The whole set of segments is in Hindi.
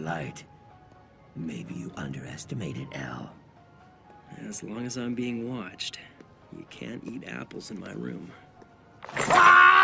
Light. Maybe you underestimated Al. As long as I'm being watched, you can't eat apples in my room.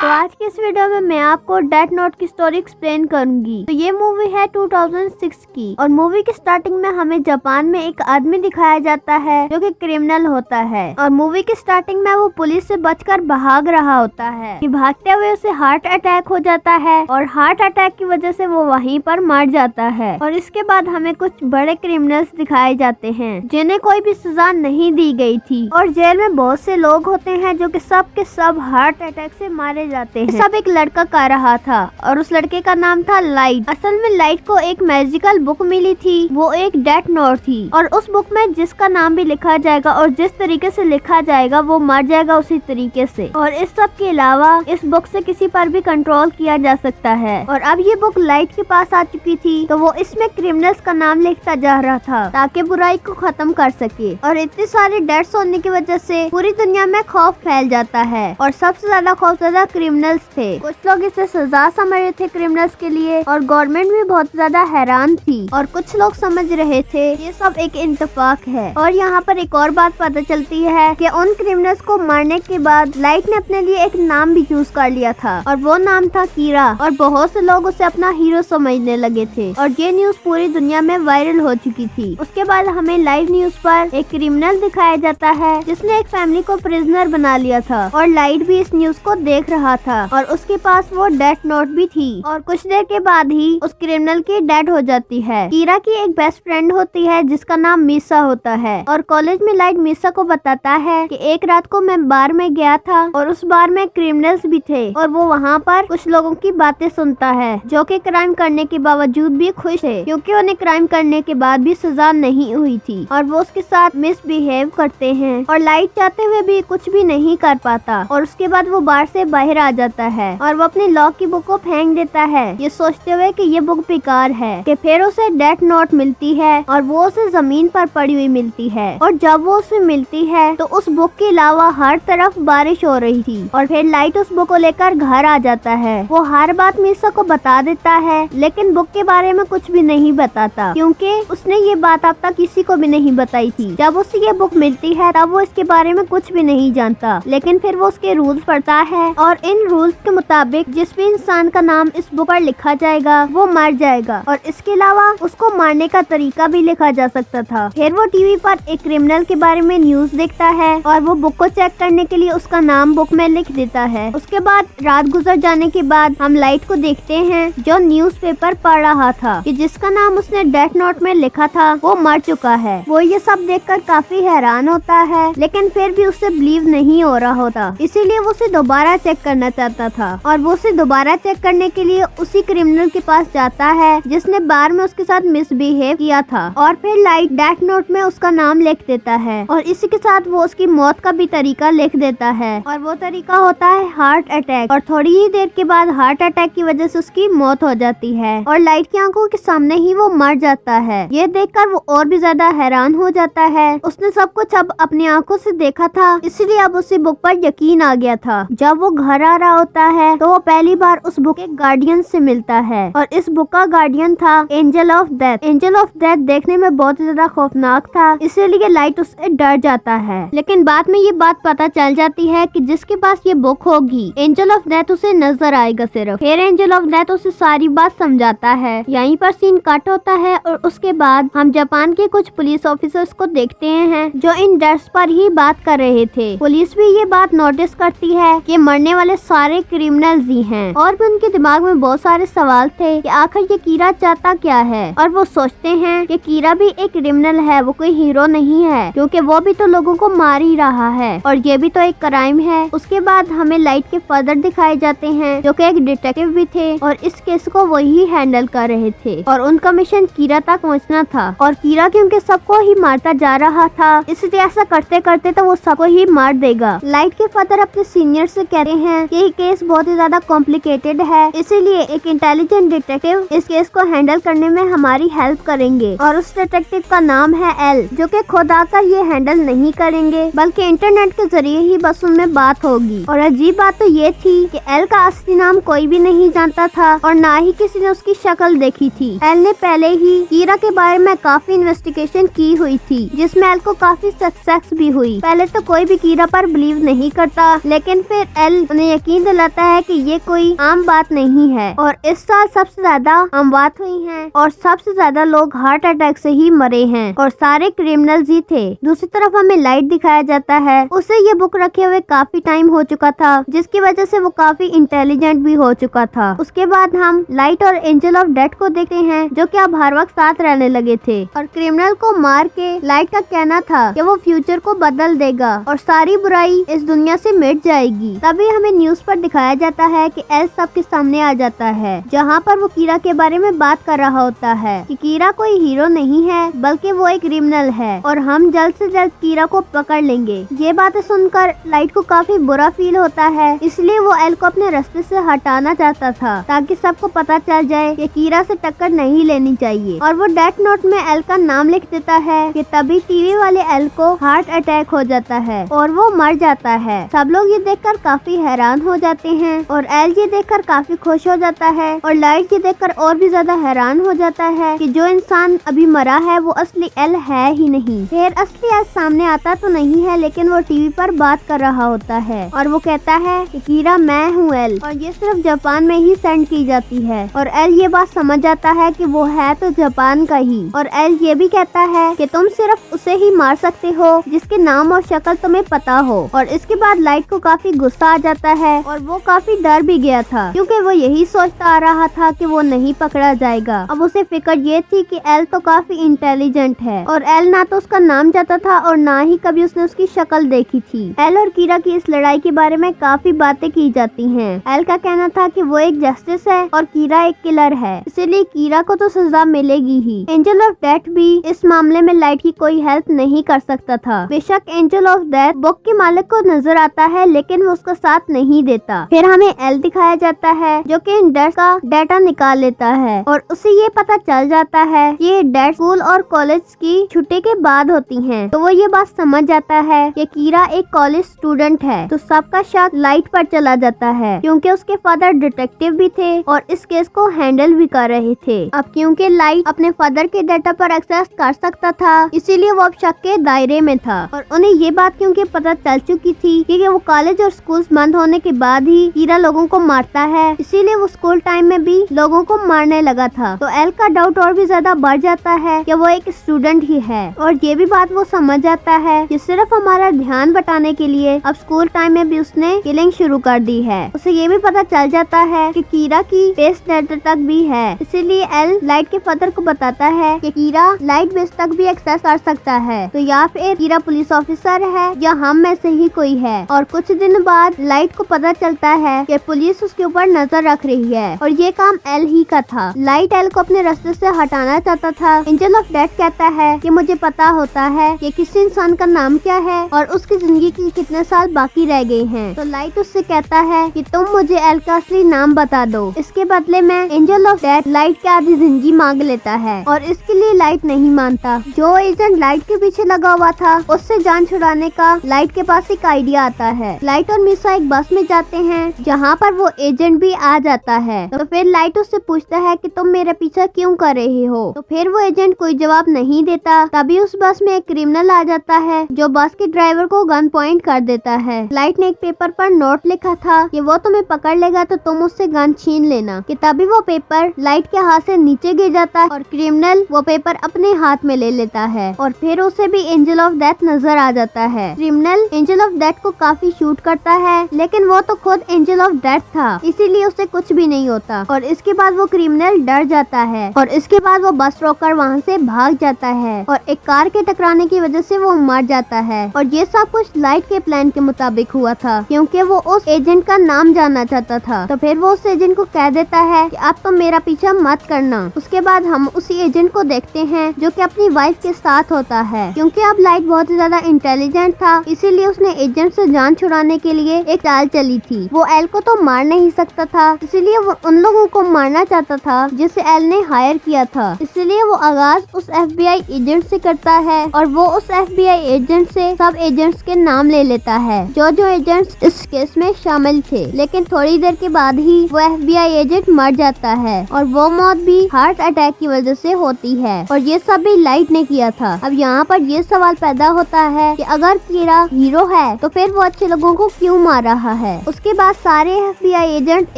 तो आज की इस वीडियो में मैं आपको डेथ नोट की स्टोरी एक्सप्लेन करूंगी। तो ये मूवी है 2006 की और मूवी की स्टार्टिंग में हमें जापान में एक आदमी दिखाया जाता है जो कि क्रिमिनल होता है और मूवी की स्टार्टिंग में वो पुलिस से बचकर भाग रहा होता है कि भागते हुए उसे हार्ट अटैक हो जाता है और हार्ट अटैक की वजह से वो वहीं पर मर जाता है। और इसके बाद हमें कुछ बड़े क्रिमिनल्स दिखाए जाते हैं जिन्हें कोई भी सजा नहीं दी गई थी और जेल में बहुत से लोग होते हैं जो कि सब के सब हार्ट अटैक से मारे जाते हैं। सब एक लड़का कर रहा था और उस लड़के का नाम था लाइट। असल में लाइट को एक मैजिकल बुक मिली थी, वो एक डेथ नोट थी और उस बुक में जिसका नाम भी लिखा जाएगा और जिस तरीके से लिखा जाएगा वो मर जाएगा उसी तरीके से। और इस सब के अलावा इस बुक से किसी पर भी कंट्रोल किया जा सकता है। और अब ये बुक लाइट के पास आ चुकी थी तो वो इसमें क्रिमिनल्स का नाम लिखता जा रहा था ताकि बुराई को खत्म कर सके। और इतने सारे डेथ्स होने की वजह से पूरी दुनिया में खौफ फैल जाता है और सबसे ज्यादा खौफजदा क्रिमिनल्स थे। कुछ लोग इसे सजा समझ रहे थे क्रिमिनल्स के लिए और गवर्नमेंट भी बहुत ज्यादा हैरान थी और कुछ लोग समझ रहे थे ये सब एक इंतफाक है। और यहाँ पर एक और बात पता चलती है कि उन क्रिमिनल्स को मारने के बाद लाइट ने अपने लिए एक नाम भी चूज कर लिया था और वो नाम था कीरा और बहुत से लोग उसे अपना हीरो समझने लगे थे और ये न्यूज पूरी दुनिया में वायरल हो चुकी थी। उसके बाद हमें लाइव न्यूज पर एक क्रिमिनल दिखाया जाता है जिसने एक फैमिली को प्रिजनर बना लिया था और लाइट भी इस न्यूज को देख रहा था और उसके पास वो डेथ नोट भी थी। और कुछ देर के बाद ही उस क्रिमिनल की डेथ हो जाती है। कीरा की एक बेस्ट फ्रेंड होती है जिसका नाम मीसा होता है और कॉलेज में लाइट मीसा को बताता है कि एक रात को मैं बार में गया था और उस बार में क्रिमिनल्स भी थे और वो वहाँ पर कुछ लोगों की बातें सुनता है जो कि क्राइम करने के बावजूद भी खुश है क्योंकि उन्हें क्राइम करने के बाद भी सजा नहीं हुई थी और वो उसके साथ मिसबिहेव करते हैं और लाइट चाहते हुए भी कुछ भी नहीं कर पाता। और उसके बाद वो बार से बाहर आ जाता है और वो अपनी लॉ की बुक को फेंक देता है ये सोचते हुए कि ये बुक बेकार है। कि फिर उसे डेथ नोट मिलती है और वो उसे जमीन पर पड़ी हुई मिलती है और जब वो उसे मिलती है तो उस बुक के अलावा हर तरफ बारिश हो रही थी। और फिर लाइट उस बुक को लेकर घर आ जाता है। वो हर बात मीसा को बता देता है लेकिन बुक के बारे में कुछ भी नहीं बताता क्योंकि उसने ये बात अब तक किसी को भी नहीं बताई थी। जब उसे ये बुक मिलती है तब वो इसके बारे में कुछ भी नहीं जानता लेकिन फिर वो उसके रूल्स पढ़ता है और इन रूल्स के मुताबिक जिस भी इंसान का नाम इस बुक पर लिखा जाएगा वो मर जाएगा और इसके अलावा उसको मारने का तरीका भी लिखा जा सकता था। फिर वो टीवी पर एक क्रिमिनल के बारे में न्यूज देखता है और वो बुक को चेक करने के लिए उसका नाम बुक में लिख देता है। उसके बाद रात गुजर जाने के बाद हम लाइट को देखते हैं जो न्यूज़पेपर पढ़ रहा था कि जिसका नाम उसने डेथ नोट में लिखा था वो मर चुका है। वो ये सब देखकर काफी हैरान होता है लेकिन फिर भी उसे बिलीव नहीं हो रहा होता इसीलिए वो उसे दोबारा चेक करना चाहता था और वो उसे दोबारा चेक करने के लिए उसी क्रिमिनल के पास जाता है जिसने बार में उसके साथ मिसबिहेव किया था। और फिर लाइट डेथ नोट में उसका नाम लिख देता है और इसी के साथ वो उसकी मौत का भी तरीका लिख देता है और वो तरीका होता है हार्ट अटैक। और थोड़ी ही देर के बाद हार्ट अटैक की वजह से उसकी मौत हो जाती है और लाइट की आंखों के सामने ही वो मर जाता है। ये देखकर वो और भी ज्यादा हैरान हो जाता है। उसने सब कुछ अब अपनी आंखों से देखा था इसलिए अब उसे बुक पर यकीन आ गया था। जब वो घर आ रहा होता है तो वो पहली बार उस बुक के गार्डियन से मिलता है और इस बुक का गार्डियन था angel of death. Angel of death देखने में बहुत ज्यादा खौफनाक था इसीलिए लाइट उससे डर जाता है लेकिन बाद में ये बात पता चल जाती है कि जिसके पास ये बुक होगी एंजल ऑफ डेथ उसे नजर आएगा सिर्फ। फिर एंजल ऑफ डेथ उसे सारी बात समझाता है। यहीं पर सीन कट होता है और उसके बाद हम जापान के कुछ पुलिस ऑफिसर्स को देखते हैं जो इन डेथ्स पर ही बात कर रहे थे। पुलिस भी ये बात नोटिस करती है कि मरने वाले सारे क्रिमिनल्स ही हैं और भी उनके दिमाग में बहुत सारे सवाल थे कि आखिर ये कीरा चाहता क्या है। और वो सोचते हैं कि कीरा भी एक क्रिमिनल है, वो कोई हीरो नहीं है क्योंकि वो भी तो लोगों को मार ही रहा है और ये भी तो एक क्राइम है। उसके बाद हमें लाइट के फादर दिखाए जाते हैं जो कि एक डिटेक्टिव भी थे और इस केस को वही हैंडल कर रहे थे और उनका मिशन कीरा तक पहुंचना था। और कीरा क्योंकि सबको ही मारता जा रहा था इसलिए ऐसा करते करते तो वो सबको ही मार देगा। लाइट के फादर अपने सीनियर से कहते हैं हैं कि ये केस बहुत ही ज्यादा कॉम्प्लिकेटेड है, इसीलिए एक इंटेलिजेंट डिटेक्टिव इस केस को हैंडल करने में हमारी हेल्प करेंगे। और उस डिटेक्टिव का नाम है एल, जो कि खुद आकर ये हैंडल नहीं करेंगे बल्कि इंटरनेट के जरिए ही बस उनमें बात होगी। और अजीब बात तो ये थी कि एल का असली नाम कोई भी नहीं जानता था और ना ही किसी ने उसकी शक्ल देखी थी। एल ने पहले ही कीरा के बारे में काफी इन्वेस्टिगेशन की हुई थी, जिसमें एल को काफी सक्सेस भी हुई। पहले तो कोई भी कीरा पर बिलीव नहीं करता, लेकिन फिर एल उन्हें यकीन दिलाता है कि ये कोई आम बात नहीं है और इस साल सबसे ज्यादा अमवात हुई हैं और सबसे ज्यादा लोग हार्ट अटैक से ही मरे हैं और सारे क्रिमिनल्स ही थे। दूसरी तरफ हमें लाइट दिखाया जाता है, उसे ये बुक रखे हुए काफी टाइम हो चुका था, जिसकी वजह से वो काफी इंटेलिजेंट भी हो चुका था। उसके बाद हम लाइट और एंजल ऑफ डेथ को देखते हैं, जो कि अब हर वक्त साथ रहने लगे थे और क्रिमिनल को मार के लाइट का कहना था कि वो फ्यूचर को बदल देगा और सारी बुराई इस दुनिया से मिट जाएगी। तभी हमें न्यूज पर दिखाया जाता है कि एल सबके सामने आ जाता है, जहाँ पर वो कीरा के बारे में बात कर रहा होता है कि कीरा कोई हीरो नहीं है बल्कि वो एक क्रिमिनल है और हम जल्द से जल्द कीरा को पकड़ लेंगे। ये बातें सुनकर लाइट को काफी बुरा फील होता है, इसलिए वो एल को अपने रास्ते से हटाना चाहता था ताकि सबको पता चल जाए कि कीरा से टक्कर नहीं लेनी चाहिए। और वो डेथ नोट में एल का नाम लिख देता है कि तभी टीवी वाले एल को हार्ट अटैक हो जाता है और वो मर जाता है। सब लोग ये देखकर काफी हैरान हो जाते हैं और एल ये देखकर काफी खुश हो जाता है और लाइट ये देखकर और भी ज्यादा हैरान हो जाता है कि जो इंसान अभी मरा है वो असली एल है ही नहीं। फिर असली एल सामने आता तो नहीं है, लेकिन वो टीवी पर बात कर रहा होता है और वो कहता है कि कीरा मैं हूँ एल, और ये सिर्फ जापान में ही सेंड की जाती है। और एल ये बात समझ जाता है कि वो है तो जापान का ही। और एल ये भी कहता है कि तुम सिर्फ उसे ही मार सकते हो जिसके नाम और शक्ल तुम्हें पता हो। और इसके बाद लाइट को काफी गुस्सा आ जाता है और वो काफी डर भी गया था, क्योंकि वो यही सोचता आ रहा था कि वो नहीं पकड़ा जाएगा। अब उसे फिक्र ये थी कि एल तो काफी इंटेलिजेंट है और एल ना तो उसका नाम जानता था और ना ही कभी उसने उसकी शक्ल देखी थी। एल और कीरा की इस लड़ाई के बारे में काफी बातें की जाती हैं। एल का कहना था कि वो एक जस्टिस है और कीरा एक किलर है, इसीलिए कीरा को तो सजा मिलेगी ही। एंजल ऑफ डेथ भी इस मामले में लाइट की कोई हेल्प नहीं कर सकता था। बेशक एंजल ऑफ डेथ बुक के मालिक को नजर आता है, लेकिन वो उसका साथ नहीं देता। फिर हमें एल दिखाया जाता है जो कि इन डेथ का डाटा निकाल लेता है और उसे ये पता चल जाता है कि ये डेथ स्कूल और कॉलेज की छुट्टी के बाद होती हैं। तो वो ये बात समझ जाता है कि कीरा एक कॉलेज स्टूडेंट है। तो सबका शक लाइट पर चला जाता है, क्योंकि उसके फादर डिटेक्टिव भी थे और इस केस को हैंडल भी कर रहे थे। अब क्योंकि लाइट अपने फादर के डाटा पर एक्सेस कर सकता था, इसीलिए वो अब शक के दायरे में था। और उन्हें ये बात क्योंकि पता चल चुकी थी कि वो कॉलेज और स्कूल बंद होने के बाद ही कीरा लोगों को मारता है, इसीलिए वो स्कूल टाइम में भी लोगों को मारने लगा था। तो एल का डाउट और भी ज्यादा बढ़ जाता है कि वो एक स्टूडेंट ही है और ये भी बात वो समझ जाता है कि सिर्फ हमारा ध्यान बटाने के लिए अब स्कूल टाइम में भी उसने किलिंग शुरू कर दी है। उसे ये भी पता चल जाता है कि कीरा की बेस डेटा तक भी है, इसीलिए एल लाइट के फादर को बताता है कि कीरा लाइट बेस तक भी एक्सेस कर सकता है। तो या फिर कीरा पुलिस ऑफिसर है या हम में से ही कोई है। और कुछ दिन बाद लाइट को पता चलता है कि पुलिस उसके ऊपर नजर रख रही है और ये काम एल ही का था। लाइट एल को अपने रास्ते से हटाना चाहता था। एंजल ऑफ डेथ कहता है कि मुझे पता होता है कि किसी इंसान का नाम क्या है और उसकी जिंदगी के कितने साल बाकी रह गए हैं। तो लाइट उससे कहता है कि तुम मुझे एल का असली नाम बता दो। इसके बदले में एंजल ऑफ डेथ लाइट की आधी जिंदगी मांग लेता है और इसके लिए लाइट नहीं मानता। जो एजेंट लाइट के पीछे लगा हुआ था उससे जान छुड़ाने का लाइट के पास एक आइडिया आता है। लाइट और मिसा एक बस में जाते हैं जहाँ पर वो एजेंट भी आ जाता है। तो फिर लाइट उससे पूछता है कि तुम मेरा पीछा क्यों कर रहे हो। तो फिर वो एजेंट कोई जवाब नहीं देता। तभी उस बस में एक क्रिमिनल आ जाता है जो बस के ड्राइवर को गन पॉइंट कर देता है। लाइट ने एक पेपर पर नोट लिखा था कि वो तुम्हें पकड़ लेगा तो तुम उससे गन छीन लेना। कि तभी वो पेपर लाइट के हाथ से नीचे गिर जाता है और क्रिमिनल वो पेपर अपने हाथ में ले लेता है और फिर उसे भी एंजल ऑफ डेथ नजर आ जाता है। क्रिमिनल एंजल ऑफ डेथ को काफी शूट करता है, लेकिन वो तो खुद एंजल ऑफ डेथ था, इसीलिए उसे कुछ भी नहीं होता। और इसके बाद वो क्रिमिनल डर जाता है और इसके बाद वो बस रोककर वहाँ से भाग जाता है और एक कार के टकराने की वजह से वो मर जाता है। और ये सब कुछ लाइट के प्लान के मुताबिक हुआ था, क्योंकि वो उस एजेंट का नाम जानना चाहता था। तो फिर वो उस एजेंट को कह देता है कि अब तुम मेरा पीछा मत करना। उसके बाद हम उसी एजेंट को देखते हैं जो कि अपनी वाइफ के साथ होता है। क्योंकि अब लाइट बहुत ही ज्यादा इंटेलिजेंट था, इसीलिए उसने एजेंट से जान छुड़ाने के लिए एक चाल चली थी। वो एल को तो मार नहीं सकता था, इसलिए वो उन लोगों को मारना चाहता था जिसे एल ने हायर किया था। इसलिए वो आगाज उस FBI एजेंट से करता है और वो उस FBI एजेंट से सब एजेंट्स के नाम ले लेता है जो एजेंट्स इस केस में शामिल थे। लेकिन थोड़ी देर के बाद ही वो FBI एजेंट मर जाता है और वो मौत भी हार्ट अटैक की वजह से होती है और ये सब भी लाइट ने किया था। अब यहाँ पर ये सवाल पैदा होता है कि अगर कीरा हीरो है तो फिर वो अच्छे लोगों को क्यों मार रहा है। उसके बाद सारे FBI एजेंट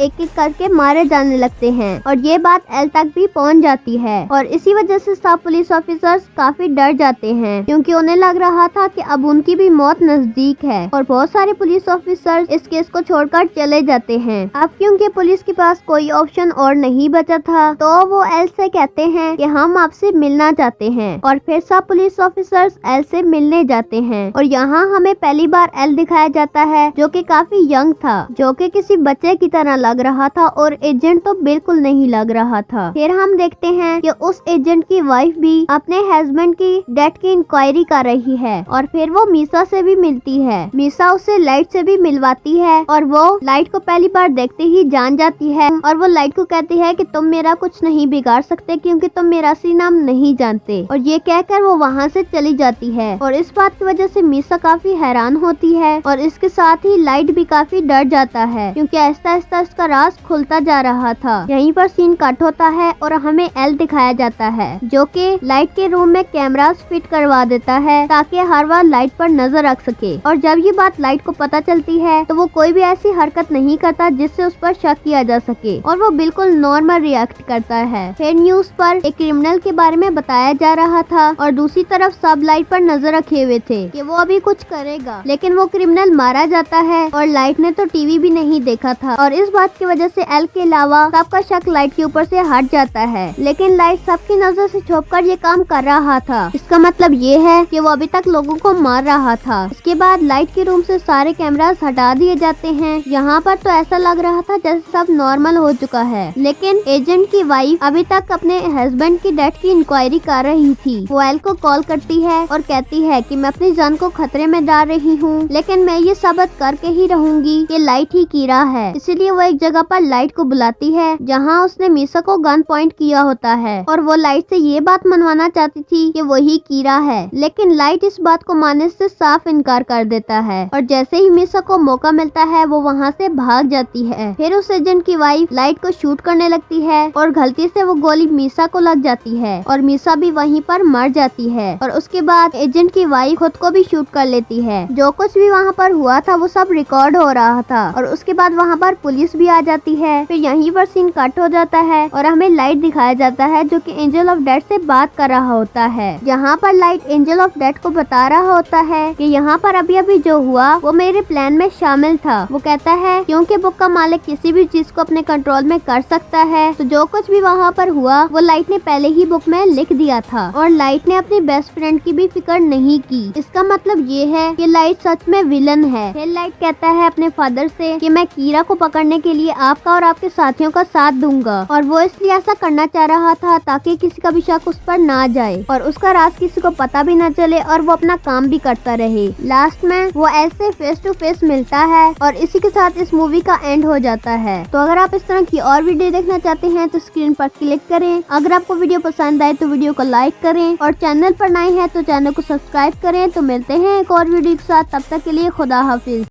एक एक करके मारे जाने लगते हैं और ये बात एल तक भी पहुँच जाती है और इसी वजह से सब पुलिस ऑफिसर्स काफी डर जाते हैं क्योंकि उन्हें लग रहा था कि अब उनकी भी मौत नजदीक है और बहुत सारे पुलिस ऑफिसर्स इस केस को छोड़कर चले जाते हैं। अब क्योंकि पुलिस के पास कोई ऑप्शन और नहीं बचा था तो वो एल से कहते हैं कि हम आपसे मिलना चाहते हैं और फिर सब पुलिस ऑफिसर्स एल से मिलने जाते हैं और यहाँ हमें पहली बार एल दिखाया जाता है जो कि काफी यंग था, जो कि किसी बच्चे की तरह लग रहा था और एजेंट तो बिल्कुल नहीं लग रहा था। फिर हम देखते हैं कि उस एजेंट की वाइफ भी अपने हस्बैंड की डेथ की इंक्वायरी कर रही है और फिर वो मीसा से भी मिलती है। मीसा उसे लाइट से भी मिलवाती है और वो लाइट को पहली बार देखते ही जान जाती है और वो लाइट को कहती है कि तुम मेरा कुछ नहीं बिगाड़ सकते क्योंकि तुम मेरा असली नाम नहीं जानते और ये कहकर वो वहाँ से चली जाती है और इस बात की वजह से मीसा काफी हैरान होती है और इसके साथ ही लाइट भी काफी डर जाता है क्योंकि आहिस्ता आहिस्ता इसका राज खुलता जा रहा था। यहीं पर सीन कट होता है और हमें एल दिखाया जाता है जो कि लाइट के रूम में कैमरास फिट करवा देता है ताकि हर बार लाइट पर नजर रख सके और जब ये बात लाइट को पता चलती है तो वो कोई भी ऐसी हरकत नहीं करता जिससे उस पर शक किया जा सके और वो बिल्कुल नॉर्मल रिएक्ट करता है। फिर न्यूज पर एक क्रिमिनल के बारे में बताया जा रहा था और दूसरी तरफ सब लाइट पर नजर रखे हुए थे कि वो अभी कुछ करेगा, लेकिन वो क्रिमिनल मारा जाता है और लाइट ने तो टीवी भी नहीं देखा था और इस बात की वजह से एल के अलावा सबका शक लाइट के ऊपर से हट जाता है। लेकिन लाइट सबकी नजर से छुपकर ये काम कर रहा था, इसका मतलब ये है कि वो अभी तक लोगों को मार रहा था। इसके बाद लाइट के रूम से सारे कैमरास हटा दिए जाते हैं। यहाँ पर तो ऐसा लग रहा था जैसे सब नॉर्मल हो चुका है, लेकिन एजेंट की वाइफ अभी तक अपने हस्बैंड की डेथ की इंक्वायरी कर रही थी। वो एल को कॉल करती है और कहती है कि मैं अपनी जान को खतरे में डाल रही हूँ, लेकिन मैं ये साबित करके ही रहूंगी कि लाइट ही कीरा है। इसीलिए वो एक जगह पर लाइट को बुलाती है जहाँ उसने मीसा को गन पॉइंट किया होता है और वो लाइट से ये बात मनवाना चाहती थी कि वही कीरा है, लेकिन लाइट इस बात को मानने से साफ इनकार कर देता है और जैसे ही मीसा को मौका मिलता है वो वहाँ से भाग जाती है। फिर उस एजेंट की वाइफ लाइट को शूट करने लगती है और गलती से वो गोली मीसा को लग जाती है और मीसा भी वहीं पर मर जाती है और उसके बाद एजेंट की वाइफ खुद को भी शूट कर लेती है। जो कुछ भी वहाँ पर हुआ था वो सब रिकॉर्ड हो रहा था और उसके बाद वहाँ पर पुलिस भी आ जाती है। फिर यहीं पर सीन कट हो जाता है और हमें लाइट दिखाया जाता है जो कि एंजल ऑफ डेथ से बात कर रहा होता है। यहाँ पर लाइट एंजल ऑफ डेथ को बता रहा होता है कि यहाँ पर अभी अभी जो हुआ वो मेरे प्लान में शामिल था। वो कहता है क्योंकि बुक का मालिक किसी भी चीज को अपने कंट्रोल में कर सकता है, तो जो कुछ भी वहाँ पर हुआ वो लाइट ने पहले ही बुक में लिख दिया था और लाइट ने अपनी बेस्ट फ्रेंड की भी फिक्र नहीं की। इसका मतलब ये है कि लाइट सच में विलन है। फिर लाइट कहता है अपने फादर से कि मैं कीरा को पकड़ने के लिए आपका और आपके साथियों का साथ दूंगा और वो इसलिए ऐसा करना चाह रहा था ताकि किसी का भी शक उस पर ना जाए और उसका राज किसी को पता भी ना चले और वो अपना काम भी करता रहे। लास्ट में वो ऐसे फेस टू फेस मिलता है और इसी के साथ इस मूवी का एंड हो जाता है। तो अगर आप इस तरह की और वीडियो देखना चाहते हैं तो स्क्रीन पर क्लिक करें। अगर आपको वीडियो पसंद आए तो वीडियो को लाइक करें और चैनल पर नए हैं तो चैनल को सब्सक्राइब करें। तो मिलते हैं एक और वीडियो के साथ, तब तक के लिए खुदा हाफिज।